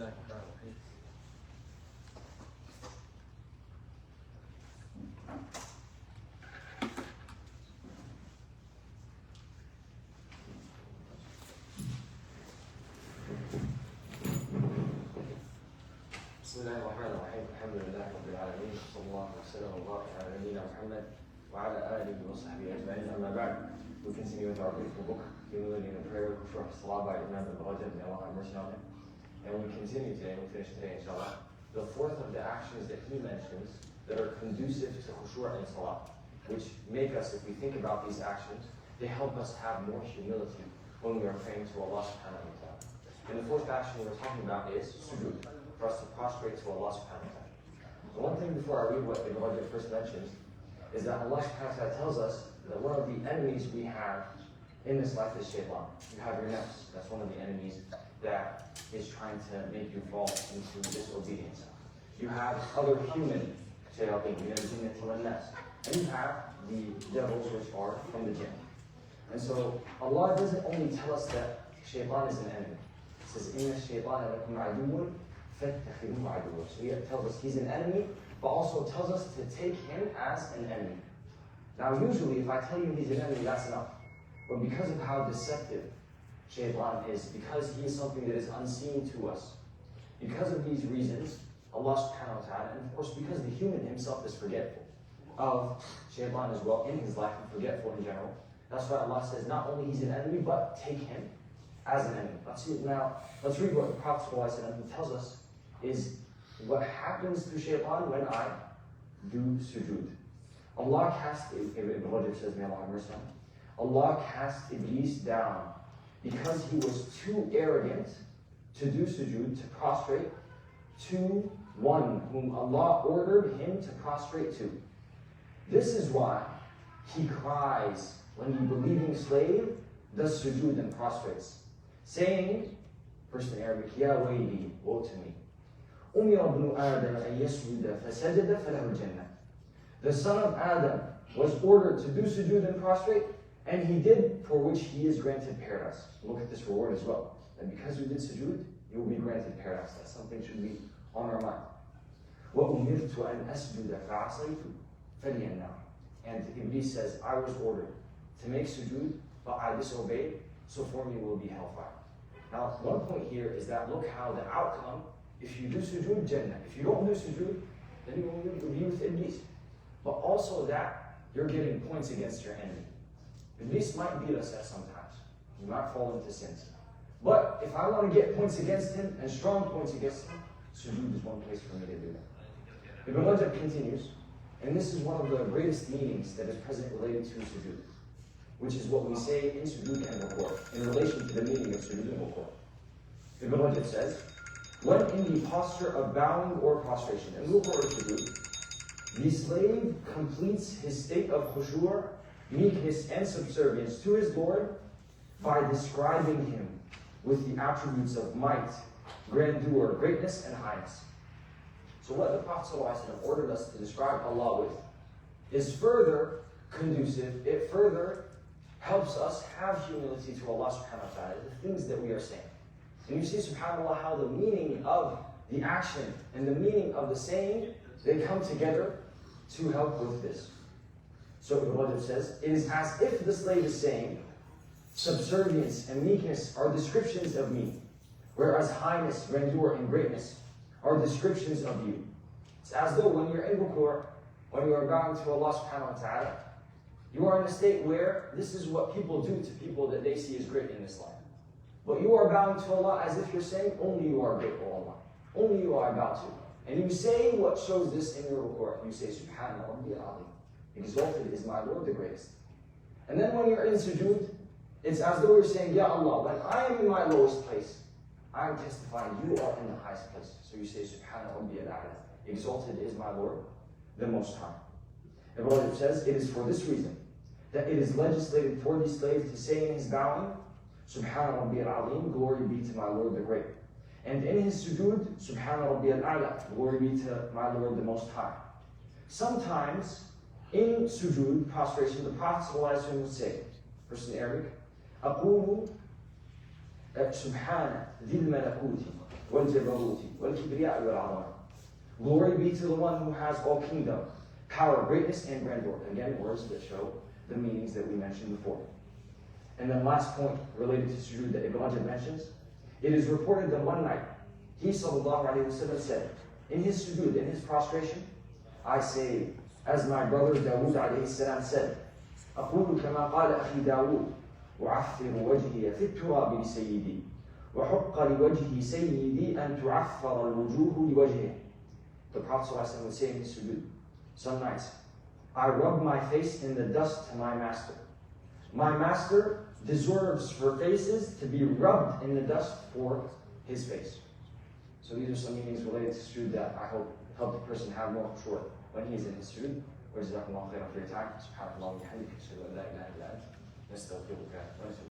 الله الرحمن الرحيم. بسم الله الرحمن الرحيم. الحمد لله رب العالمين. صلى الله وسلم وبارك على نبينا محمد وعلى آله وصحبه أجمعين. أما بعد, we continue with our beautiful book, Humility and Prayer, for Salah by Imam Rajab, may Allah have mercy on him. And we continue today, we finish today inshallah, the fourth of the actions that he mentions that are conducive to khushu' in salah, which make us, if we think about these actions, they help us have more humility when we are praying to Allah subhanahu wa ta'ala. And the fourth action we're talking about is sujood, for us to prostrate to Allah subhanahu wa ta'ala. So one thing before I read what Ibn Rajab first mentions is that Allah subhanahu wa ta'ala tells us that one of the enemies we have in this life is shaitan. You have your nafs, that's one of the enemies that is trying to make you fall into disobedience. You have other human shayateen, and you have the devils which are from the jinn. And so Allah doesn't only tell us that shaitan is an enemy. It says, إِنَّ الشَّيْطَانَ لَكُمْ عَدُوٌّ فَاتَّخِذُوهُ عَدُوًّا. So He tells us He's an enemy, but also tells us to take Him as an enemy. Now usually if I tell you He's an enemy, that's enough. But because of how deceptive shaitan is, because he is something that is unseen to us, because of these reasons, Allah subhanahu wa ta'ala, and of course because the human himself is forgetful of shaitan as well in his life, and forgetful in general. That's why Allah says not only he's an enemy, but take him as an enemy. Let's read what the Prophet ﷺ tells us is what happens to shaitan when I do sujood. Allah cast, Ibn Rajab says, may Allah have mercy on him, Allah cast Iblis down because he was too arrogant to do sujood, to prostrate to one whom Allah ordered him to prostrate to. This is why he cries when the believing slave does sujood and prostrates, saying, first in Arabic, Ya wayli, woe to me. Umira ibn Adam an yasjuda fasajada falahu jannah. The son of Adam was ordered to do sujood and prostrate, and he did, for which he is granted paradise. Look at this reward as well. And because you did sujood, you will be granted paradise. That's something should be on our mind. وَأُمِرْتُ أَنْ أَسْجُدَ فَعَصَيْتُ فَلِيَ النَّارِ. And Iblis says, I was ordered to make sujood, but I disobeyed, so for me will be hellfire. Now, one point here is that look how the outcome, if you do sujood, Jannah. If you don't do sujood, then you will be with Iblis. But also that you're getting points against your enemy. Iblis might beat us at some times. We might fall into sins. But if I want to get points against him, and strong points against him, sujood is one place for me to do that. Ibn Rajab continues, and this is one of the greatest meanings that is present related to sujood, which is what we say in sujood and ruku', in relation to the meaning of sujood and ruku'. Ibn Rajab says, when in the posture of bowing or prostration, in ruku' or sujood, the slave completes his state of khushu', meekness and subservience to his Lord by describing him with the attributes of might, grandeur, greatness, and highness. So what the Prophet ﷺ ordered us to describe Allah with is further conducive, it further helps us have humility to Allah subhanahu wa ta'ala, the things that we are saying. And you see, subhanAllah, how the meaning of the action and the meaning of the saying, they come together to help with this. So Ibn Rajab says, it is as if the slave is saying, subservience and meekness are descriptions of me, whereas highness, grandeur, and greatness are descriptions of you. It's as though when you're in ruku', when you are bowing to Allah subhanahu wa ta'ala, you are in a state where this is what people do to people that they see as great in this life. But you are bowing to Allah as if you're saying, only you are great, O Allah. Only you are about to. And you say what shows this in your ruku'. You say, Subhanallah, exalted is my Lord the greatest. And then when you're in sujood, it's as though you're saying, Ya Allah, when I am in my lowest place, I am testifying you are in the highest place. So you say, Subhanallah, exalted is my Lord the Most High. And Rajab says, it is for this reason that it is legislated for the slave to say in his bowing, Subhanallah, glory be to my Lord the Great. And in his sujood, Subhanallah, glory be to my Lord the Most High. Sometimes, in sujood, prostration, the Prophet ﷺ would say, first in Arabic, أقول سبحان ذي الملكوت والجبروت والكبرياء والعظمة. Glory be to the one who has all kingdom, power, greatness, and grandeur. Again, words that show the meanings that we mentioned before. And then last point related to sujood that Ibn Rajab mentions. It is reported that one night, he sallallahu alayhi wa sallam said, in his sujood, in his prostration, I say, as my brother Dawood alayhi salam said, أقول كما قال أخي داود وعفر وجهي في التراب لسيدي وحق لوجه سيدي أن تعفر الوجوه لوجهه. The Prophet ﷺ would say in his sujood, some nights, I rub my face in the dust to my master. My master deserves for faces to be rubbed in the dust for his face. So these are some meanings related to sujood that I hope help the person have more control when he is in his sujood. وجزاكم الله خيرا for your time. سبحانك اللهم وبحمدك أشهد أن لا إله إلا أنت نستغفرك ونتوب إليك.